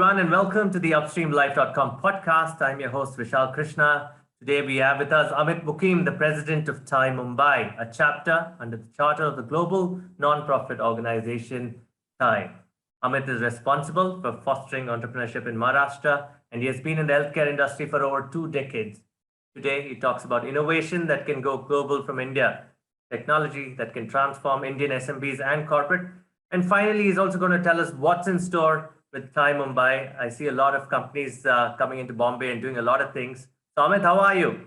everyone, and welcome to the UpstreamLife.com podcast. I'm your host, Vishal Krishna. Today, we have with us Amit Mookim, the president of Thai Mumbai, a chapter under the charter of the global non-profit organization Thai. Amit is responsible for fostering entrepreneurship in Maharashtra, and he has been in the healthcare industry for over 2 decades. Today, he talks about innovation that can go global from India, technology that can transform Indian SMBs and corporate. And finally, he's also going to tell us what's in store with Thai Mumbai. I see a lot of companies coming into Bombay and doing a lot of things. So, Amit, how are you?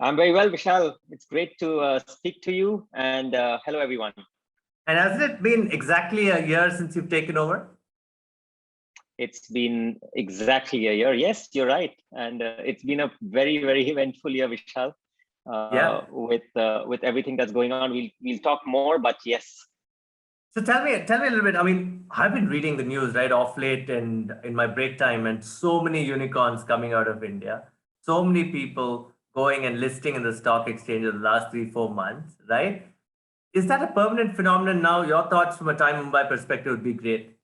I'm very well, Vishal. It's great to speak to you, and hello, everyone. And hasn't it been exactly a year since you've taken over? It's been exactly a year. Yes, you're right. And it's been a very, very eventful year, Vishal. With everything that's going on, we'll talk more, but yes. So tell me a little bit. I mean, I've been reading the news right off late and in my break time, and so many unicorns coming out of India, so many people going and listing in the stock exchange in the last 3, 4 months, right? Is that a permanent phenomenon now? Your thoughts from a Thai Mumbai perspective would be great.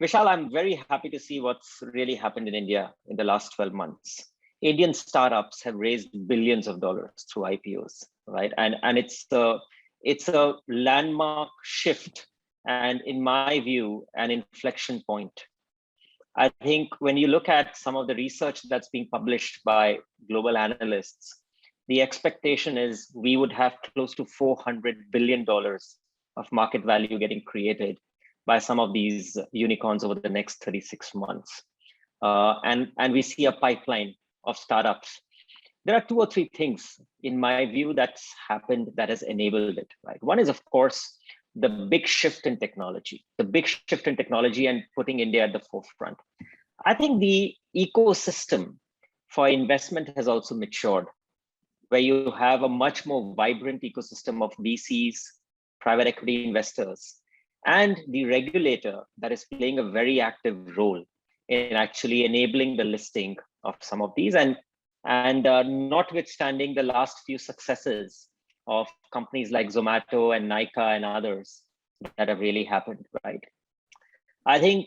Vishal, I'm very happy to see what's really happened in India in the last 12 months. Indian startups have raised billions of dollars through IPOs, right? And it's a landmark shift, and in my view, an inflection point. I think when you look at some of the research that's being published by global analysts, the expectation is we would have close to $400 billion of market value getting created by some of these unicorns over the next 36 months. And we see a pipeline of startups. There are 2 or 3 things, in my view, that's happened that has enabled it, right? One is, of course, the big shift in technology, and putting India at the forefront. I think the ecosystem for investment has also matured, where you have a much more vibrant ecosystem of VCs, private equity investors, and the regulator that is playing a very active role in actually enabling the listing of some of these. And notwithstanding the last few successes of companies like Zomato and Nykaa and others that have really happened, right? I think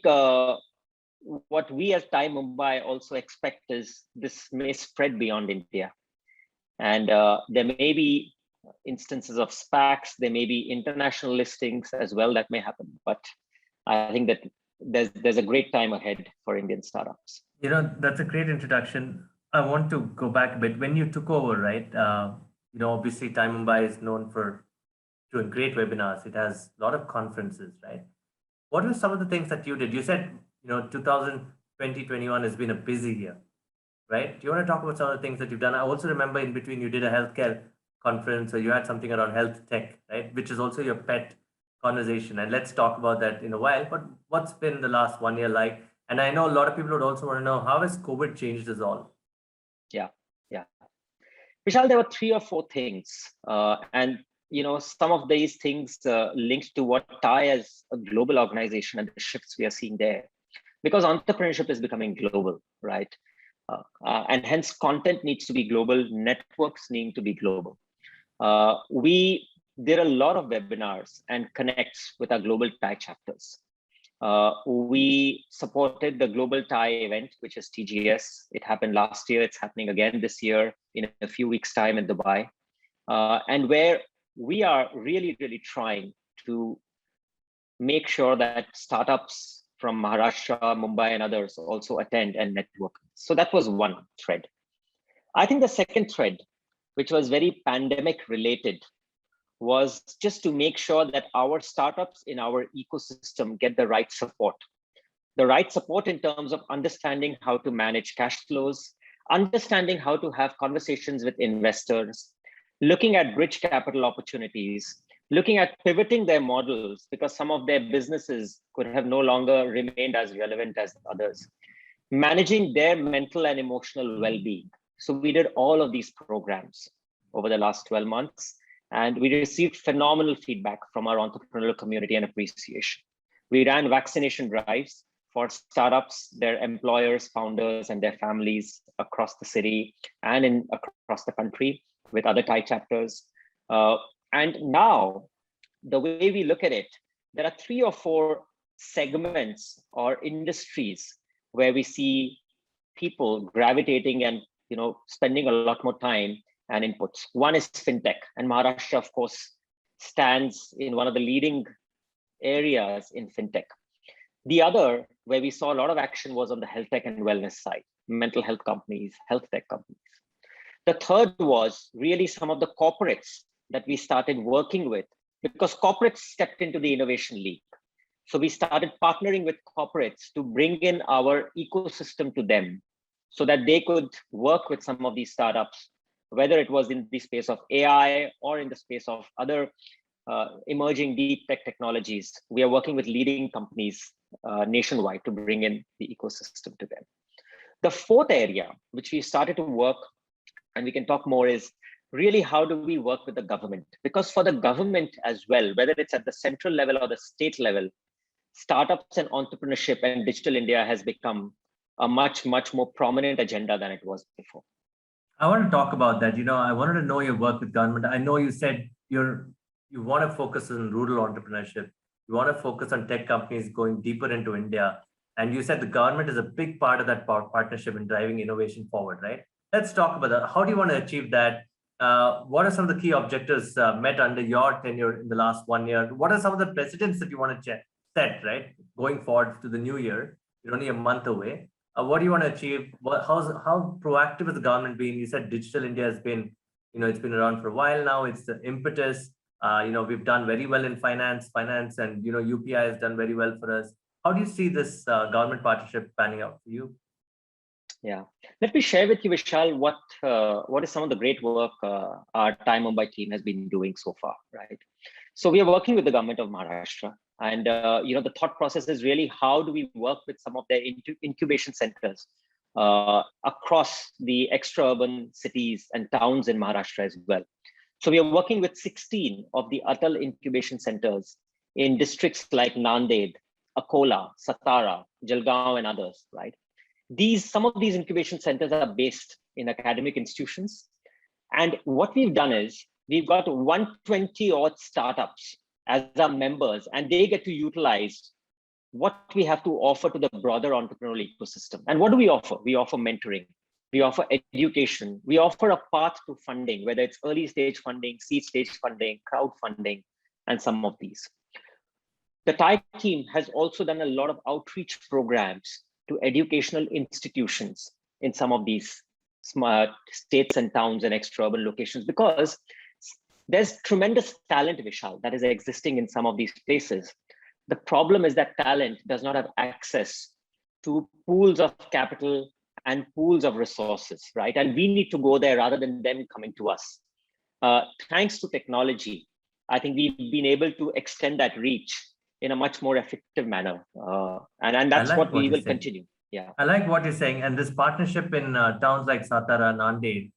what we as Thai Mumbai also expect is this may spread beyond India. And there may be instances of SPACs, there may be international listings as well that may happen. But I think that there's a great time ahead for Indian startups. You know, that's a great introduction. I want to go back a bit. When you took over, right? Obviously, Thai Mumbai is known for doing great webinars. It has a lot of conferences, right? What were some of the things that you did? You said, 2020-21 has been a busy year, right? Do you want to talk about some of the things that you've done? I also remember in between you did a healthcare conference, or you had something around health tech, right? Which is also your pet conversation. And let's talk about that in a while. But what's been the last 1 year like? And I know a lot of people would also want to know, how has COVID changed us all? Yeah. Vishal, there were 3 or 4 things. And some of these things linked to what Thai as a global organization and the shifts we are seeing there. Because entrepreneurship is becoming global, right? And hence content needs to be global, networks need to be global. We did a lot of webinars and connects with our global Thai chapters. We supported the Global Thai event, which is TGS. It happened last year. It's happening again this year in a few weeks' time in Dubai. And where we are really, really trying to make sure that startups from Maharashtra, Mumbai, and others also attend and network. So that was one thread. I think the second thread, which was very pandemic related, was just to make sure that our startups in our ecosystem get the right support. The right support in terms of understanding how to manage cash flows, understanding how to have conversations with investors, looking at bridge capital opportunities, looking at pivoting their models because some of their businesses could have no longer remained as relevant as others, managing their mental and emotional well-being. So we did all of these programs over the last 12 months. And we received phenomenal feedback from our entrepreneurial community and appreciation. We ran vaccination drives for startups, their employers, founders, and their families across the city and across the country with other Thai chapters. And now, the way we look at it, there are 3 or 4 segments or industries where we see people gravitating and spending a lot more time and inputs. One is fintech, and Maharashtra, of course, stands in one of the leading areas in fintech. The other, where we saw a lot of action, was on the health tech and wellness side, mental health companies, health tech companies. The third was really some of the corporates that we started working with, because corporates stepped into the innovation league. So we started partnering with corporates to bring in our ecosystem to them so that they could work with some of these startups, whether it was in the space of AI or in the space of other emerging deep tech technologies. We are working with leading companies nationwide to bring in the ecosystem to them. The fourth area, which we started to work, and we can talk more, is really how do we work with the government? Because for the government as well, whether it's at the central level or the state level, startups and entrepreneurship and digital India has become a much, much more prominent agenda than it was before. I want to talk about that. I wanted to know your work with government. I know you said you want to focus on rural entrepreneurship. You want to focus on tech companies going deeper into India. And you said the government is a big part of that partnership in driving innovation forward, right? Let's talk about that. How do you want to achieve that? What are some of the key objectives met under your tenure in the last 1 year? What are some of the precedents that you want to set, right? Going forward to the new year, you're only a month away. What do you want to achieve? How proactive has the government been? You said Digital India has been, it's been around for a while now. It's the impetus. We've done very well in finance, and UPI has done very well for us. How do you see this government partnership panning out for you? Yeah, let me share with you, Vishal, what is some of the great work our Time Mumbai team has been doing so far, right? So we are working with the government of Maharashtra, and the thought process is really how do we work with some of their incubation centers across the extra-urban cities and towns in Maharashtra as well. So we are working with 16 of the Atal incubation centers in districts like Nanded, Akola, Satara, Jalgaon, and others, right? Some of these incubation centers are based in academic institutions. And what we've done is we've got 120 odd startups as our members, and they get to utilize what we have to offer to the broader entrepreneurial ecosystem. And what do we offer? We offer mentoring, we offer education, we offer a path to funding, whether it's early stage funding, seed stage funding, crowdfunding, and some of these. The TIE team has also done a lot of outreach programs to educational institutions in some of these smart states and towns and extra-urban locations, because there's tremendous talent, Vishal, that is existing in some of these places. The problem is that talent does not have access to pools of capital and pools of resources, right? And we need to go there rather than them coming to us. Thanks to technology, I think we've been able to extend that reach in a much more effective manner. And that's what we will continue. Yeah. I like what you're saying. And this partnership in towns like Satara, Nanded,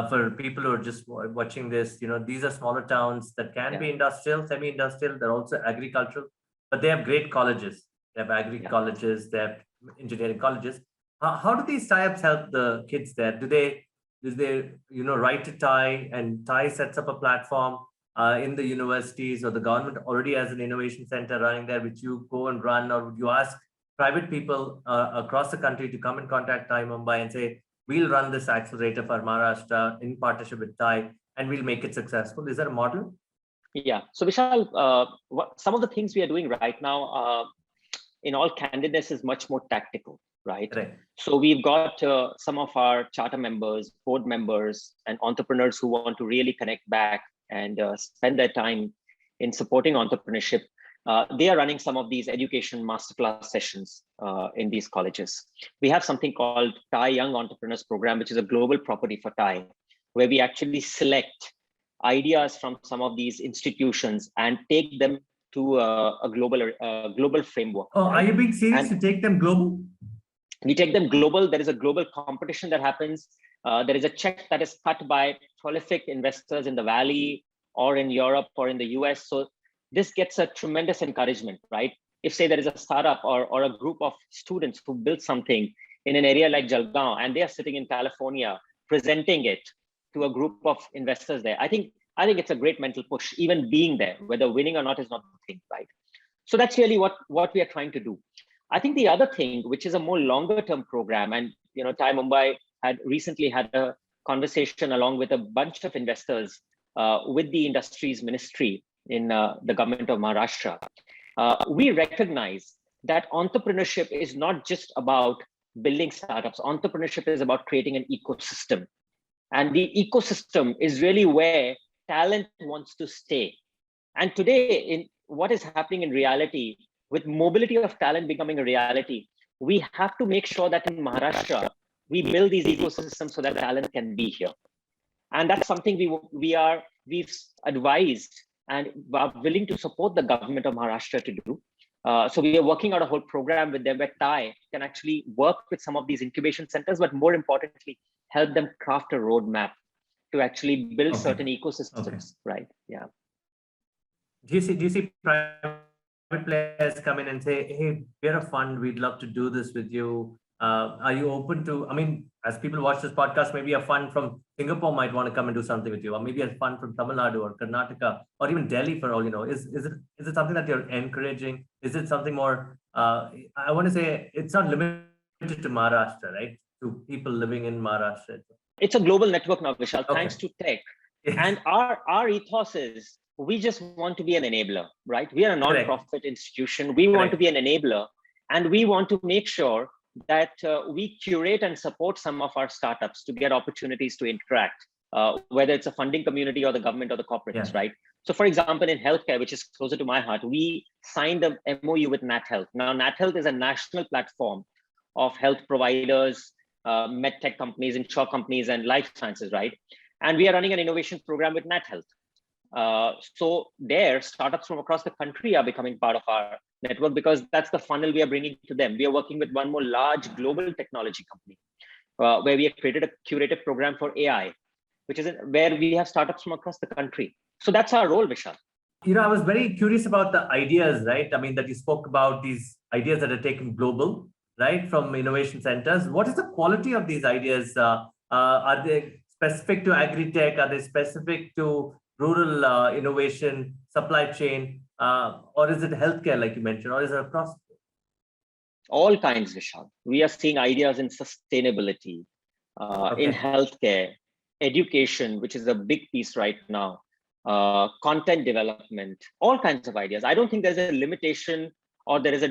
for people who are just watching this, these are smaller towns that can be industrial, semi-industrial, they're also agricultural, but they have great colleges. They have agri colleges, they have engineering colleges. How do these tie-ups help the kids there? Do they write to TIE, and TIE sets up a platform in the universities, or the government already has an innovation center running there, which you go and run, or would you ask private people across the country to come and contact TIE Mumbai and say, we'll run this accelerator for Maharashtra in partnership with TIE, and we'll make it successful? Is that a model? Yeah. So Vishal, some of the things we are doing right now, in all candidness, is much more tactical, right? So we've got some of our charter members, board members, and entrepreneurs who want to really connect back and spend their time in supporting entrepreneurship. They are running some of these education masterclass sessions in these colleges. We have something called TIE Young Entrepreneurs Program, which is a global property for TIE, where we actually select ideas from some of these institutions and take them to a global framework. Oh, right? Are you being serious to take them global? We take them global. There is a global competition that happens. There is a check that is cut by prolific investors in the Valley or in Europe or in the US. So this gets a tremendous encouragement, right? If say there is a startup or a group of students who built something in an area like Jalgaon, and they are sitting in California presenting it to a group of investors there, I think it's a great mental push, even being there, whether winning or not is not the thing, right? So that's really what we are trying to do. I think the other thing, which is a more longer term program, and Thai Mumbai had recently had a conversation along with a bunch of investors with the industries ministry in the government of Maharashtra. We recognize that entrepreneurship is not just about building startups. Entrepreneurship is about creating an ecosystem. And the ecosystem is really where talent wants to stay. And today, in what is happening in reality, with mobility of talent becoming a reality, we have to make sure that in Maharashtra, we build these ecosystems so that talent can be here. And that's something we've advised and are willing to support the government of Maharashtra to do. So we are working out a whole program with them where Thai can actually work with some of these incubation centers, but more importantly, help them craft a roadmap to actually build certain ecosystems, right? Yeah. Do you see private players come in and say, hey, we're a fund, we'd love to do this with you. Are you open to, I mean, as people watch this podcast, maybe a fund from Singapore might want to come and do something with you, or maybe a fund from Tamil Nadu or Karnataka, or even Delhi for all you know. Is it something that you're encouraging? Is it something more, I want to say, it's not limited to Maharashtra, right? To people living in Maharashtra. It's a global network now, Vishal, thanks to tech. Yes. And our ethos is, we just want to be an enabler, right? We are a non-profit institution. We want to be an enabler, and we want to make sure that we curate and support some of our startups to get opportunities to interact, whether it's a funding community or the government or the corporates, right? So for example, in healthcare, which is closer to my heart, we signed a MOU with NatHealth. Now, NatHealth is a national platform of health providers, medtech companies, insure companies, and life sciences, right? And we are running an innovation program with NatHealth. So there, startups from across the country are becoming part of our network because that's the funnel we are bringing to them. We are working with one more large global technology company where we have created a curated program for AI, which is where we have startups from across the country. So that's our role, Vishal. I was very curious about the ideas, right? I mean, that you spoke about these ideas that are taken global, right? From innovation centers. What is the quality of these ideas? Are they specific to agri-tech? Are they specific to rural innovation, supply chain, or is it healthcare, like you mentioned, or is it across? All kinds, Vishal. We are seeing ideas in sustainability, in healthcare, education, which is a big piece right now, content development, all kinds of ideas. I don't think there's a limitation or there is a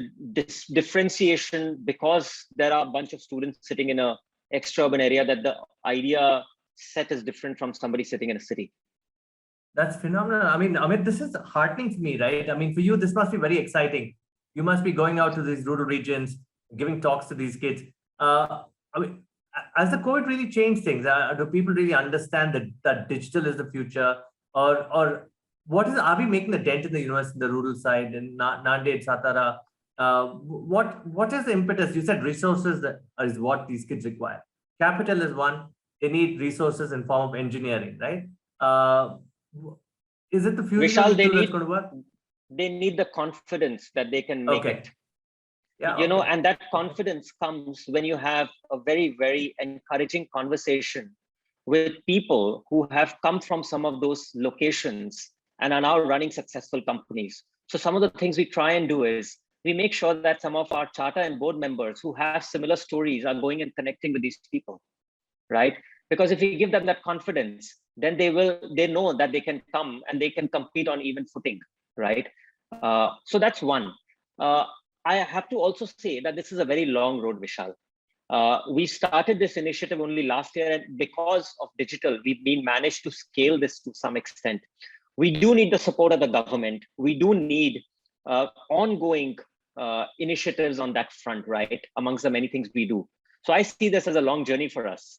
differentiation because there are a bunch of students sitting in a extra-urban area that the idea set is different from somebody sitting in a city. That's phenomenal. I mean, Amit, this is heartening to me, right? I mean, for you, this must be very exciting. You must be going out to these rural regions, giving talks to these kids. I mean, has the COVID really changed things? Do people really understand that digital is the future? Or are we making a dent in the university, in the rural side, in Nanded, Satara? What is the impetus? You said resources is what these kids require. Capital is one. They need resources in form of engineering, right? Is it the future Vishal, that's going to work? They need the confidence that they can make it. Yeah, and that confidence comes when you have a very, very encouraging conversation with people who have come from some of those locations and are now running successful companies. So some of the things we try and do is we make sure that some of our charter and board members who have similar stories are going and connecting with these people, right? Because if we give them that confidence, then they know that they can come and they can compete on even footing, right? So that's one. I have to also say that this is a very long road, Vishal. We started this initiative only last year, and because of digital, we've been managed to scale this to some extent. We do need the support of the government. We do need ongoing initiatives on that front, right? Amongst the many things we do. So I see this as a long journey for us.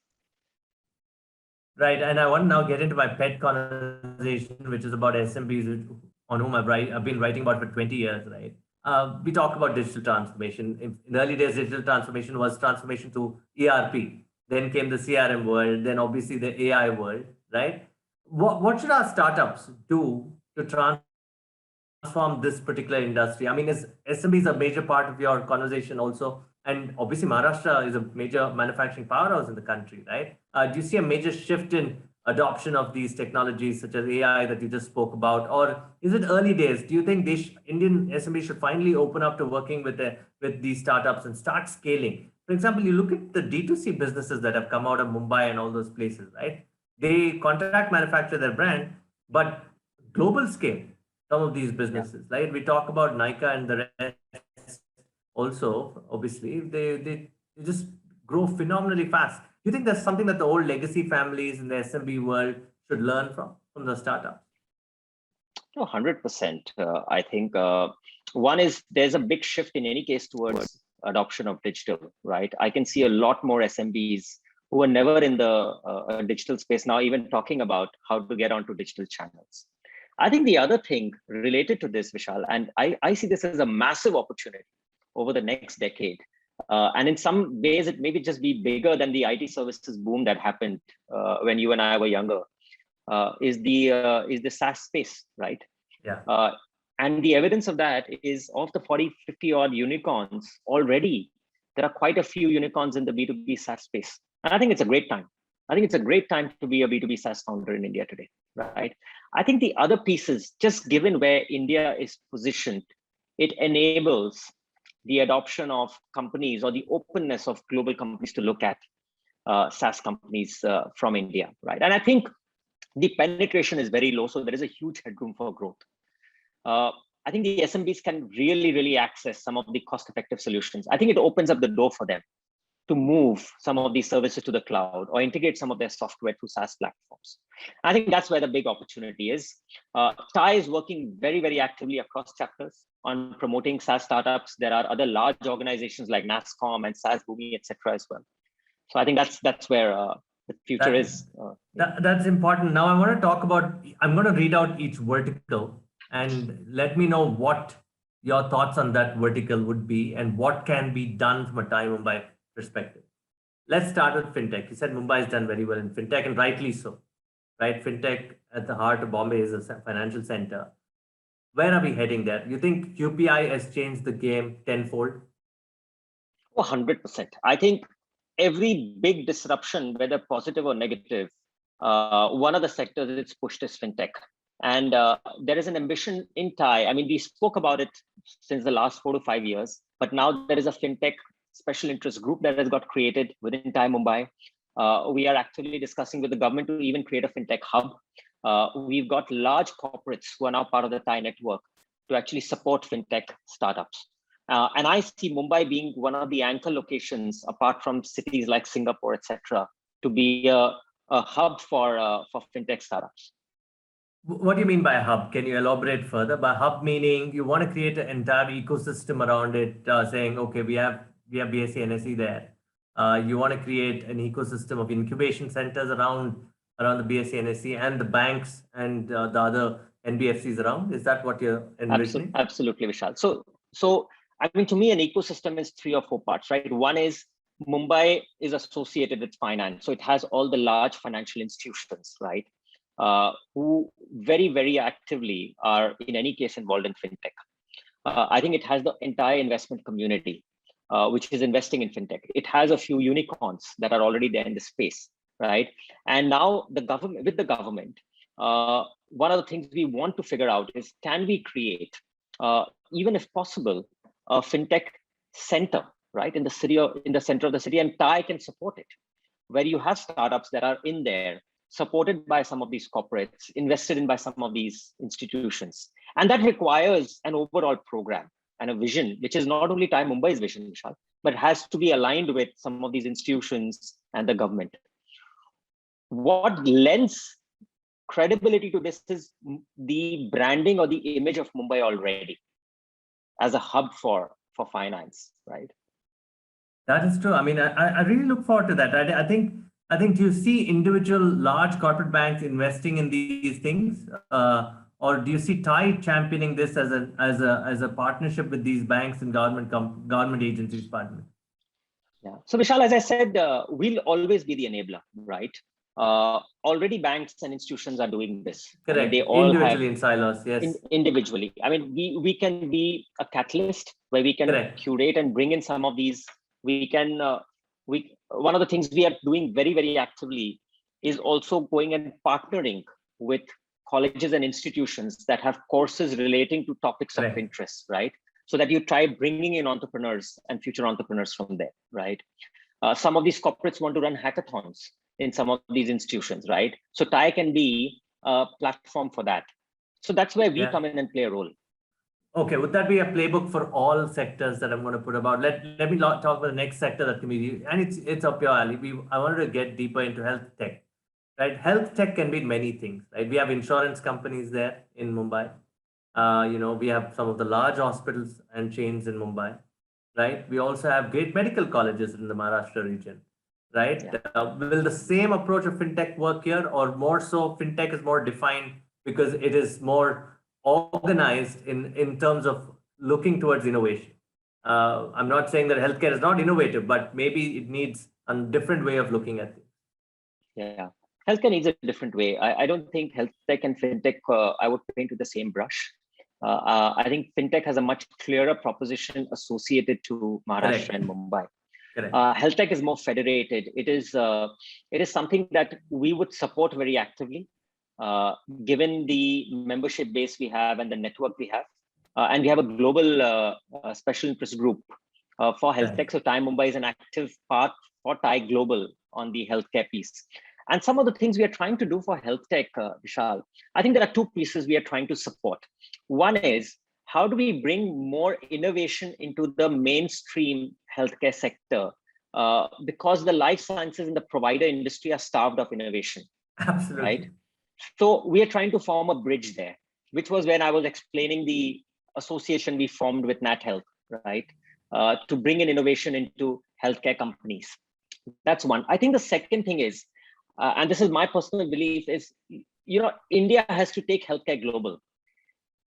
Right, and I want to now get into my pet conversation, which is about SMBs, on whom I've been writing about for 20 years, right? We talk about digital transformation. In the early days, digital transformation was transformation to ERP. Then came the CRM world, then obviously the AI world, right? What should our startups do to transform this particular industry? I mean, is SMBs a major part of your conversation also? And obviously, Maharashtra is a major manufacturing powerhouse in the country, right? Do you see a major shift in adoption of these technologies such as AI that you just spoke about, or is it early days? Do you think Indian SMEs should finally open up to working with these startups and start scaling? For example, you look at the D2C businesses that have come out of Mumbai and all those places, right? They contract manufacture their brand, but global scale, some of these businesses, right? We talk about Nika and the rest also, obviously, they just grow phenomenally fast. You think that's something that the old legacy families in the SMB world should learn from the startups? No, 100%. I think one is there's a big shift in any case towards adoption of digital, right? I can see a lot more SMBs who were never in the digital space now even talking about how to get onto digital channels. I think the other thing related to this, Vishal, and I see this as a massive opportunity over the next decade. And in some ways, it maybe just be bigger than the IT services boom that happened when you and I were younger. Is the SaaS space, right? Yeah. And the evidence of that is of the 40, 50 odd unicorns already, there are quite a few unicorns in the B2B SaaS space. And I think it's a great time. I think it's a great time to be a B2B SaaS founder in India today, right? I think the other pieces, just given where India is positioned, it enables the adoption of companies or the openness of global companies to look at SaaS companies from India, right? And I think the penetration is very low, so there is a huge headroom for growth. I think the SMBs can really access some of the cost-effective solutions. I think it opens up the door for them to move some of these services to the cloud or integrate some of their software through SaaS platforms. I think that's where the big opportunity is. TIE is working very actively across chapters on promoting SaaS startups. There are other large organizations like NASSCOM and SaaS Boomi, etc. as well. So I think that's where the future is. That's important. Now I want to talk about, I'm going to read out each vertical and let me know what your thoughts on that vertical would be and what can be done from a TIE Mumbai perspective. Let's start with fintech. You said Mumbai has done very well in fintech, and rightly so, right? Fintech at the heart of Bombay is a financial center. Where are we heading there? You think UPI has changed the game tenfold? 100%. I think every big disruption, whether positive or negative, one of the sectors it's pushed is fintech. And there is an ambition in TIE. I mean, we spoke about it since the last 4 to 5 years, but now there is a fintech special interest group that has got created within TIE Mumbai. We are actively discussing with the government to even create a fintech hub. We've got large corporates who are now part of the TIE network to actually support fintech startups. And I see Mumbai being one of the anchor locations, apart from cities like Singapore, etc., to be a hub for fintech startups. What do you mean by a hub? Can you elaborate further? By hub meaning you want to create an entire ecosystem around it, saying, okay, we have BSc NSE there. You want to create an ecosystem of incubation centers around the BSc NSE and the banks and the other NBFCs around. Is that what you're envisioning? Absolutely, Vishal. So I mean, to me, an ecosystem is 3 or 4 parts, right? One is Mumbai is associated with finance. So it has all the large financial institutions, right? Who very actively are in any case involved in fintech. I think it has the entire investment community, which is investing in fintech. It has a few unicorns that are already there in the space, right? And now with the government, one of the things we want to figure out is, can we create, even if possible, a fintech center, right, in the city or in the center of the city, and TIE can support it, where you have startups that are in there, supported by some of these corporates, invested in by some of these institutions. And that requires an overall program and a vision, which is not only TIE Mumbai's vision, Vishal, but has to be aligned with some of these institutions and the government. What lends credibility to this is the branding or the image of Mumbai already as a hub for finance, right? That is true. I mean, I really look forward to that. I think do you see individual large corporate banks investing in these things, or do you see TIE championing this as a partnership with these banks and government agencies partnering? Yeah. So Vishal, as I said, we'll always be the enabler, right? Already banks and institutions are doing this. Correct. I mean, they all individually in silos, yes. Individually. I mean, we can be a catalyst where we can Correct. Curate and bring in some of these. We can one of the things we are doing very actively is also going and partnering with colleges and institutions that have courses relating to topics of interest, right? So that you try bringing in entrepreneurs and future entrepreneurs from there, right? Some of these corporates want to run hackathons in some of these institutions, right? So TIE can be a platform for that. So that's where we come in and play a role. Okay, would that be a playbook for all sectors that I'm going to put about? Let me talk about the next sector that can be, and it's up your alley. I wanted to get deeper into health tech, right? Health tech can be many things, right? We have insurance companies there in Mumbai. We have some of the large hospitals and chains in Mumbai, right? We also have great medical colleges in the Maharashtra region, right? Yeah. Will the same approach of fintech work here, or more so fintech is more defined because it is more organized in terms of looking towards innovation? I'm not saying that healthcare is not innovative, but maybe it needs a different way of looking at things. Yeah, healthcare needs a different way. I don't think health tech and fintech, I would paint with the same brush. I think fintech has a much clearer proposition associated to Maharashtra Correct. and Mumbai. Correct. Health tech is more federated. It is something that we would support very actively, given the membership base we have and the network we have. And we have a global special interest group for health tech. So TIE Mumbai is an active part for TIE Global on the healthcare piece. And some of the things we are trying to do for health tech, Vishal, I think there are two pieces we are trying to support. One is, how do we bring more innovation into the mainstream healthcare sector? Because the life sciences and the provider industry are starved of innovation. Absolutely. Right? So we are trying to form a bridge there, which was when I was explaining the association we formed with Nat Health, right? To bring in innovation into healthcare companies. That's one. I think the second thing is, and this is my personal belief, is, India has to take healthcare global.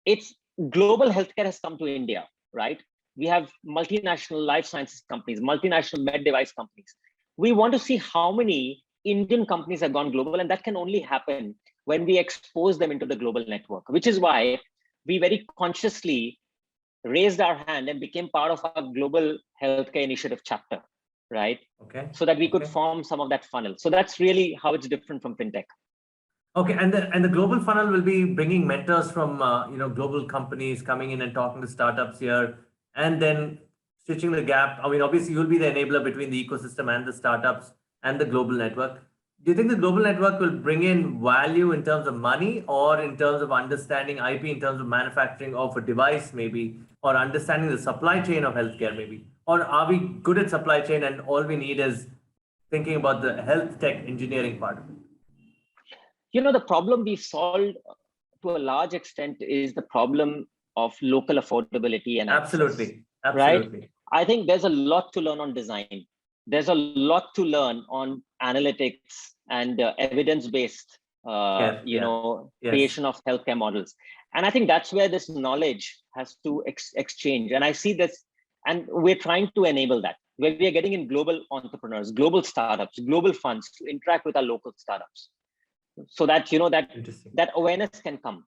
It's global healthcare has come to India, right? We have multinational life sciences companies, multinational med device companies. We want to see how many Indian companies have gone global, and that can only happen when we expose them into the global network, which is why we very consciously raised our hand and became part of our global healthcare initiative chapter, right? Okay. So that we could form some of that funnel. So that's really how it's different from fintech. Okay, and the global funnel will be bringing mentors from global companies coming in and talking to startups here, and then stitching the gap. I mean, obviously, you'll be the enabler between the ecosystem and the startups and the global network. Do you think the global network will bring in value in terms of money, or in terms of understanding IP, in terms of manufacturing of a device, maybe, or understanding the supply chain of healthcare, maybe? Or are we good at supply chain and all we need is thinking about the health tech engineering part of it? The problem we've solved to a large extent is the problem of local affordability and Absolutely. access, right? I think there's a lot to learn on design. There's a lot to learn on analytics and evidence-based, creation of healthcare models. And I think that's where this knowledge has to exchange. And I see this, and we're trying to enable that, where we are getting in global entrepreneurs, global startups, global funds to interact with our local startups, so that that awareness can come.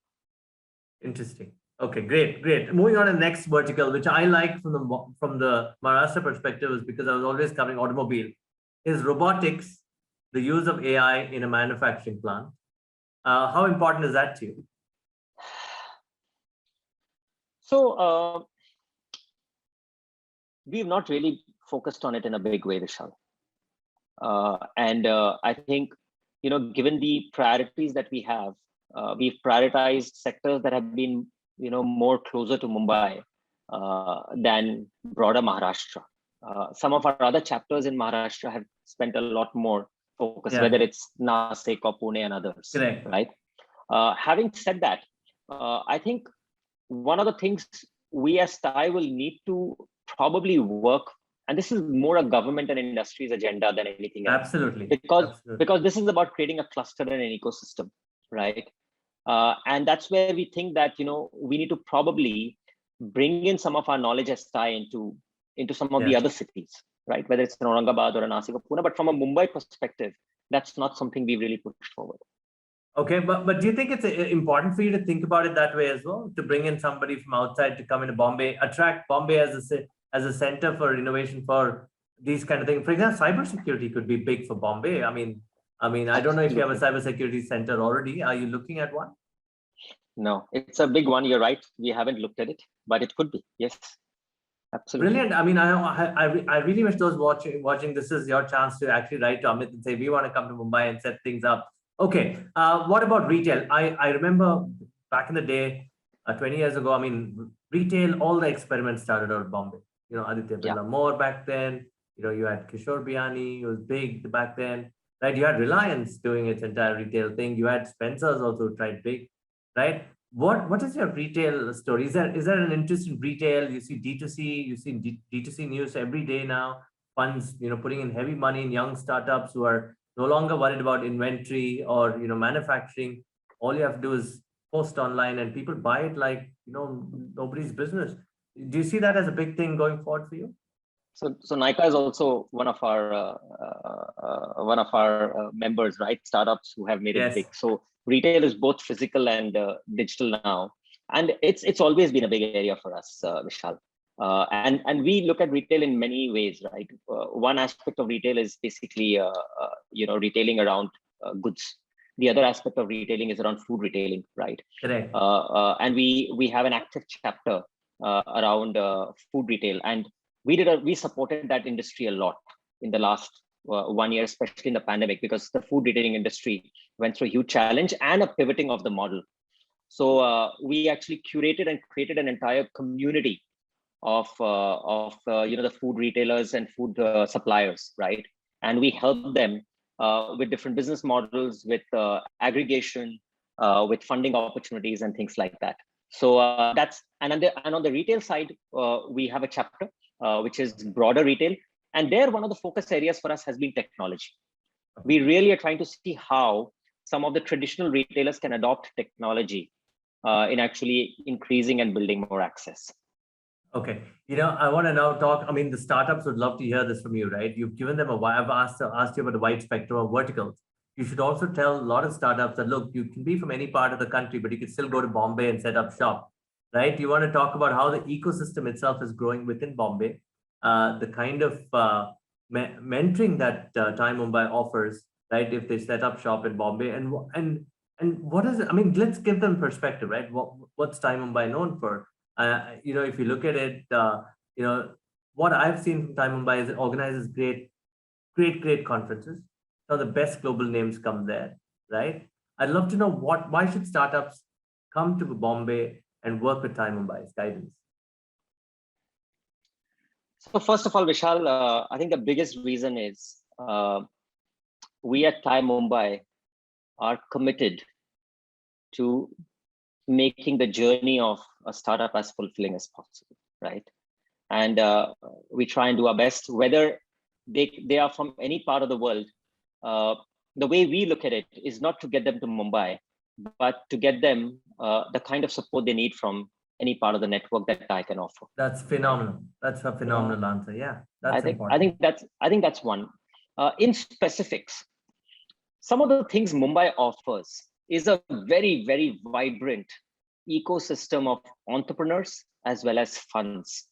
Interesting. Okay, great. Moving on to the next vertical, which I like from the Maharashtra perspective, is because I was always covering automobile, is robotics, the use of AI in a manufacturing plant. How important is that to you? So we've not really focused on it in a big way, Vishal. And I think, given the priorities that we have, we've prioritized sectors that have been, more closer to Mumbai than broader Maharashtra. Some of our other chapters in Maharashtra have spent a lot more focus, whether it's Nasik or Pune and others. Correct. Right? Having said that, I think one of the things we as TIE will need to probably work, and this is more a government and industry's agenda than anything else. Absolutely. Because this is about creating a cluster and an ecosystem, right? And that's where we think that, we need to probably bring in some of our knowledge as TIE into some of the other cities, right? Whether it's in Aurangabad or Nasik or Pune, but from a Mumbai perspective, that's not something we really pushed forward. Okay, but do you think it's important for you to think about it that way as well, to bring in somebody from outside to come into Bombay, attract Bombay as a center for innovation for these kind of things? For example, cybersecurity could be big for Bombay. I mean, I mean, I don't know if you have a Absolutely. cybersecurity center already. Are you looking at one? No, it's a big one. You're right. We haven't looked at it, but it could be. Yes, absolutely. Brilliant. I mean, I really wish those watching this is your chance to actually write to Amit and say we want to come to Mumbai and set things up. Okay. What about retail? I remember back in the day, 20 years ago. I mean, retail. All the experiments started out of Bombay. You know, Aditya Yeah. Birla Moore back then. You know, you had Kishore Biani. It was big back then, right? You had Reliance doing its entire retail thing. You had Spencer's also tried big, right? What is your retail story? Is there an interest in retail? You see D2C, you see D2C news every day now. Funds, putting in heavy money in young startups who are no longer worried about inventory or manufacturing. All you have to do is post online and people buy it like nobody's business. Do you see that as a big thing going forward for you? So Nika is also one of our members, right? Startups who have made it Yes. big. So retail is both physical and digital now, and it's always been a big area for us, Vishal. And we look at retail in many ways, right? One aspect of retail is basically retailing around goods. The other aspect of retailing is around food retailing, right? Correct. And we have an active chapter around food retail, and we supported that industry a lot in the last 1 year, especially in the pandemic, because the food retailing industry went through a huge challenge and a pivoting of the model. So we actually curated and created an entire community of the food retailers and food suppliers, right? And we help them with different business models, with aggregation, with funding opportunities and things like that. So that's and on the retail side, we have a chapter which is broader retail, and there one of the focus areas for us has been technology. We really are trying to see how some of the traditional retailers can adopt technology in actually increasing and building more access. Okay. I want to now talk. I mean, the startups would love to hear this from you, right? You've given them I've asked you about a wide spectrum of verticals. You should also tell a lot of startups that, look, you can be from any part of the country, but you can still go to Bombay and set up shop, right? You want to talk about how the ecosystem itself is growing within Bombay, the kind of mentoring that Time Mumbai offers, right? If they set up shop in Bombay, and what is it? I mean, let's give them perspective, right? What's Time Mumbai known for? If you look at it, what I've seen from Time Mumbai is it organizes great conferences. Some of the best global names come there, right? I'd love to know why should startups come to Bombay and work with Time Mumbai's guidance? So first of all, Vishal, I think the biggest reason is we at Time Mumbai are committed to making the journey of a startup as fulfilling as possible, right? And we try and do our best, whether they are from any part of the world. The way we look at it is not to get them to Mumbai, but to get them the kind of support they need from any part of the network that I can offer. That's phenomenal. That's a phenomenal answer. Yeah, that's important. I think that's one. In specifics, some of the things Mumbai offers is a very, very vibrant ecosystem of entrepreneurs as well as funds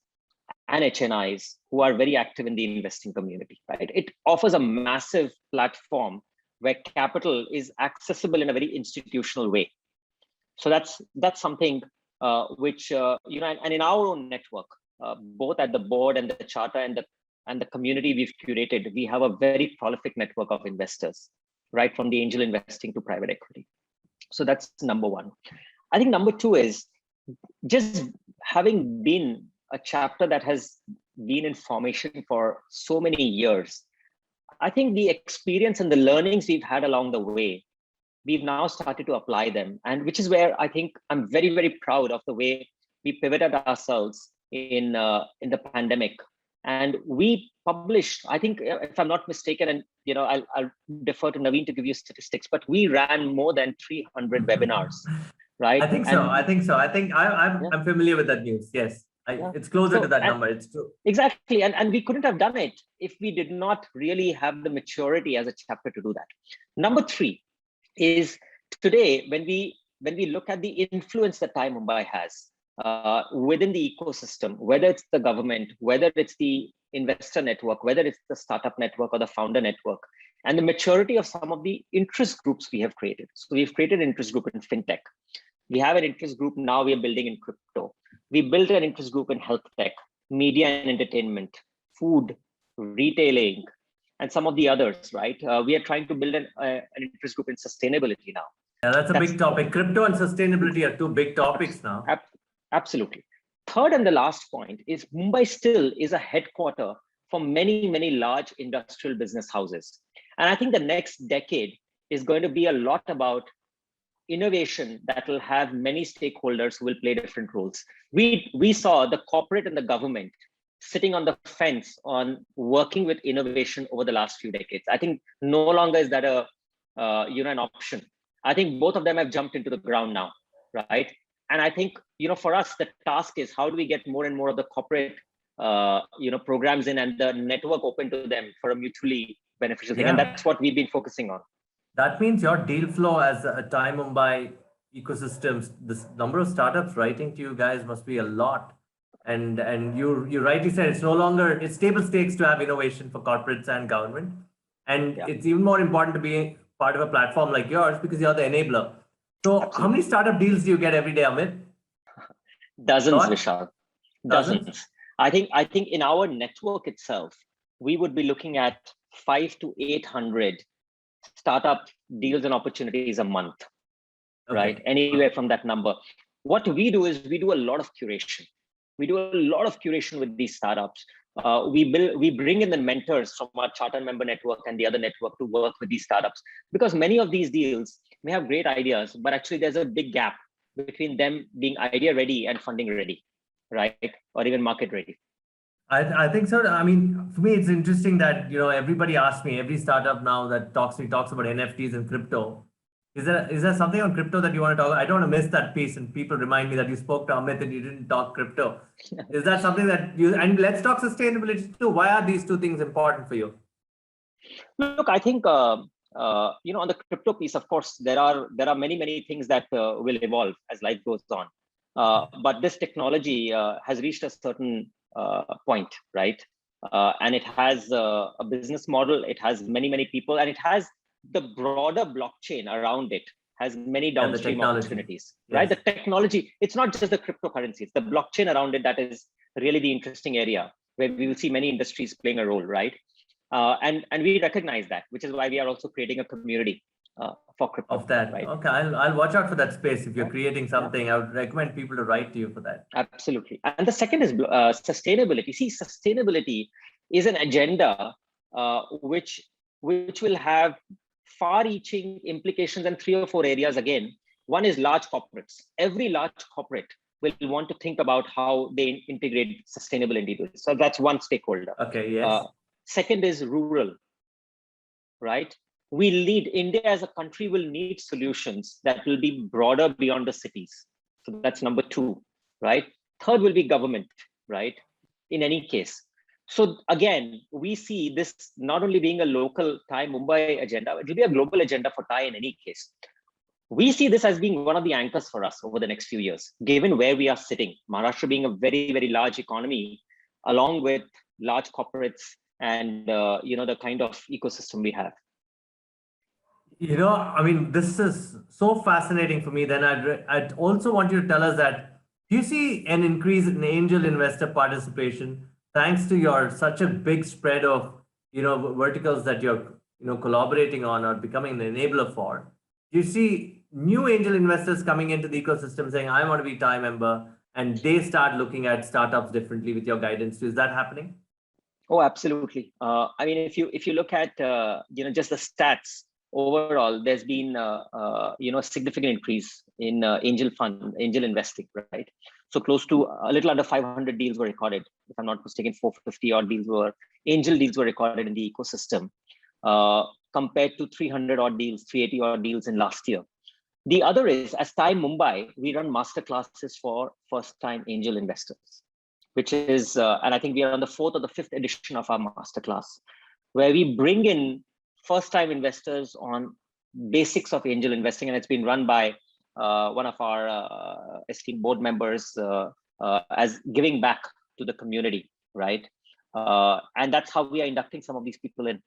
and HNIs who are very active in the investing community, right? It offers a massive platform where capital is accessible in a very institutional way. So that's something which and in our own network, both at the board and the charter and the community we've curated, we have a very prolific network of investors, right from the angel investing to private equity. So that's number one. I think number two is just having been a chapter that has been in formation for so many years. I think the experience and the learnings we've had along the way, we've now started to apply them, and which is where I think I'm very, very proud of the way we pivoted ourselves in the pandemic. And we published, I think, if I'm not mistaken, and I'll defer to Naveen to give you statistics, but we ran more than 300 webinars, right? I think so. I think I'm familiar with that news. Yes, it's closer to that number. It's true. Exactly, and we couldn't have done it if we did not really have the maturity as a chapter to do that. Number three is today when we look at the influence that Time Mumbai has within the ecosystem, whether it's the government, whether it's the investor network, whether it's the startup network or the founder network, and the maturity of some of the interest groups we have created. So we've created an interest group in fintech. We have an interest group now we are building in crypto. We built an interest group in health tech, media and entertainment, food, retailing, and some of the others, right? We are trying to build an interest group in sustainability now. Yeah, that's a big topic. Crypto and sustainability are two big topics now. Absolutely. Third and the last point is Mumbai still is a headquarter for many, many large industrial business houses. And I think the next decade is going to be a lot about innovation that will have many stakeholders who will play different roles. We saw the corporate and the government sitting on the fence on working with innovation over the last few decades. I think no longer is that an option. I think both of them have jumped into the ground now, right? And I think, for us, the task is how do we get more and more of the corporate, programs in and the network open to them for a mutually beneficial thing. And that's what we've been focusing on. That means your deal flow as a Time Mumbai ecosystems, this number of startups writing to you guys must be a lot. And you rightly said it's table stakes to have innovation for corporates and government. And it's even more important to be part of a platform like yours because you're the enabler. So Absolutely. How many startup deals do you get every day, Amit? Dozens, Vishal. Dozens. I think in our network itself, we would be looking at 500 to 800 startup deals and opportunities a month, right? Anywhere from that number. What we do is we do a lot of curation. We do a lot of curation with these startups. We bring in the mentors from our charter member network and the other network to work with these startups, because many of these deals may have great ideas, but actually there's a big gap between them being idea ready and funding ready, right? Or even market ready. I think so. I mean, for me, it's interesting that, everybody asks me, every startup now that talks about NFTs and crypto. Is there something on crypto that you want to talk about? I don't want to miss that piece, and people remind me that you spoke to Amit and you didn't talk crypto. Is that something that and let's talk sustainability too. Why are these two things important for you? Look, I think, on the crypto piece, of course, there are many things that will evolve as life goes on. But this technology has reached a certain point, right? And it has a business model, it has many people, and it has the broader blockchain around it, has many downstream opportunities, right? The technology, it's not just the cryptocurrency, it's the blockchain around it that is really the interesting area where we will see many industries playing a role, right? And we recognize that, which is why we are also creating a community for crypto. Of that, right? Okay, I'll watch out for that space. If you're creating something, I would recommend people to write to you for that. Absolutely. And the second is sustainability. See, sustainability is an agenda which will have far-reaching implications in 3 or 4 areas. Again, one is large corporates. Every large corporate will want to think about how they integrate sustainability into it. So that's one stakeholder. Okay, yes. Second is rural, right? India as a country will need solutions that will be broader beyond the cities. So that's number 2, right? Third will be government, right? In any case. So again, we see this not only being a local Thai Mumbai agenda, it will be a global agenda for Thai in any case. We see this as being one of the anchors for us over the next few years, given where we are sitting. Maharashtra being a very, very large economy, along with large corporates and the kind of ecosystem we have. I mean, this is so fascinating for me. Then I'd also want you to tell us that, do you see an increase in angel investor participation thanks to your such a big spread of, verticals that you're, collaborating on or becoming an enabler for? Do you see new angel investors coming into the ecosystem saying, I want to be Thai member, and they start looking at startups differently with your guidance? Is that happening? Oh, absolutely. I mean, if you look at, just the stats, overall, there's been a significant increase in angel investing, right? So close to a little under 500 deals were recorded. If I'm not mistaken, 450 odd angel deals were recorded in the ecosystem, compared to 300 odd deals, 380 odd deals in last year. The other is, as Time Mumbai, we run masterclasses for first-time angel investors, which is, and I think we are on the 4th or the 5th edition of our masterclass, where we bring in first-time investors on basics of angel investing, and it's been run by one of our esteemed board members as giving back to the community, right? And that's how we are inducting some of these people in.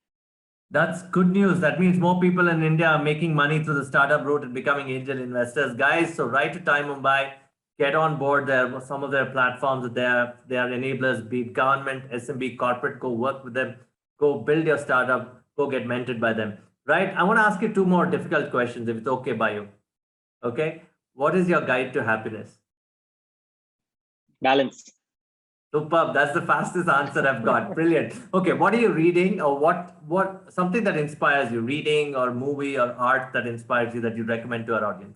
That's good news. That means more people in India are making money through the startup route and becoming angel investors. Guys, so write to Time Mumbai, get on board there. Some of their platforms are there. They are enablers, be it government, SMB, corporate, go work with them. Go build your startup, go get mentored by them. Right? I want to ask you two more difficult questions if it's okay by you. Okay. What is your guide to happiness? Balance. Superb. That's the fastest answer I've got. Brilliant. Okay, what are you reading, or what something that inspires you? Reading or movie or art that inspires you that you recommend to our audience?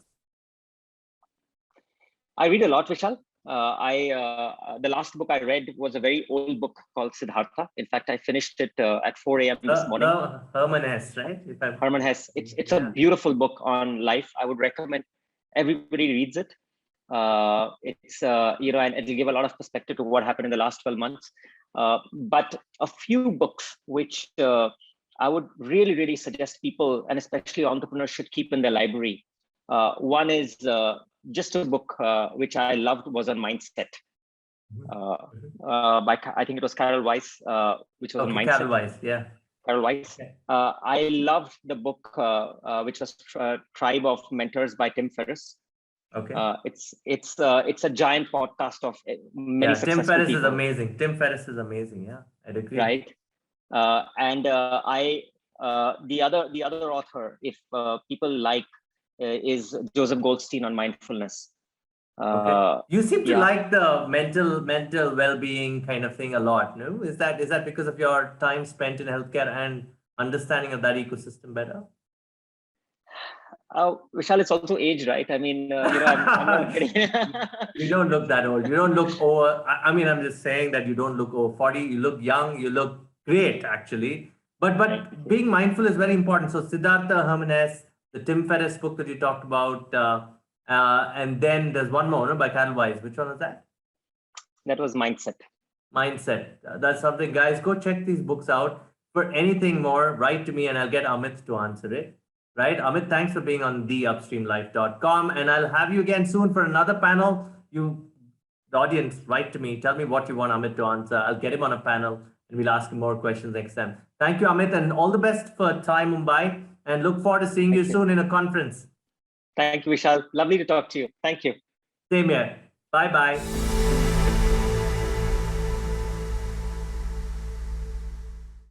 I read a lot, Vishal. The last book I read was a very old book called Siddhartha. In fact, I finished it at 4 a.m. this morning. Herman Hesse, right? Herman Hesse. It's a beautiful book on life. I would recommend everybody reads it. It's and it'll give a lot of perspective to what happened in the last 12 months. But a few books which I would really suggest people, and especially entrepreneurs, should keep in their library. One is just a book which I loved, was on mindset. By I think it was Carol Weiss, which was on mindset. Carol Weiss, yeah. Carol Weiss. Okay. I loved the book which was Tribe of Mentors by Tim Ferriss. Okay. It's a giant podcast of many successful Tim Ferriss people. is amazing. Tim Ferriss is amazing. Yeah, I'd agree. Right. The other author, if people like, is Joseph Goldstein on mindfulness. Okay. You seem to like the mental well-being kind of thing a lot, no? Is that because of your time spent in healthcare and understanding of that ecosystem better? Vishal, it's also age, right? I mean, I'm not kidding. You don't look that old. You don't look over. I mean, I'm just saying that you don't look over 40. You look young. You look great, actually. But being mindful is very important. So Siddhartha, Herman Hesse, the Tim Ferriss book that you talked about, and then there's one more, no, by Carol Weiss. Which one was that? That was Mindset. Mindset. That's something, guys. Go check these books out. For anything more, write to me and I'll get Amit to answer it. Right? Amit, thanks for being on theupstreamlife.com. And I'll have you again soon for another panel. The audience, write to me. Tell me what you want Amit to answer. I'll get him on a panel and we'll ask him more questions next time. Thank you, Amit, and all the best for Time Mumbai. And look forward to seeing you soon in a conference. Thank you, Vishal. Lovely to talk to you. Thank you. Same here. Bye-bye.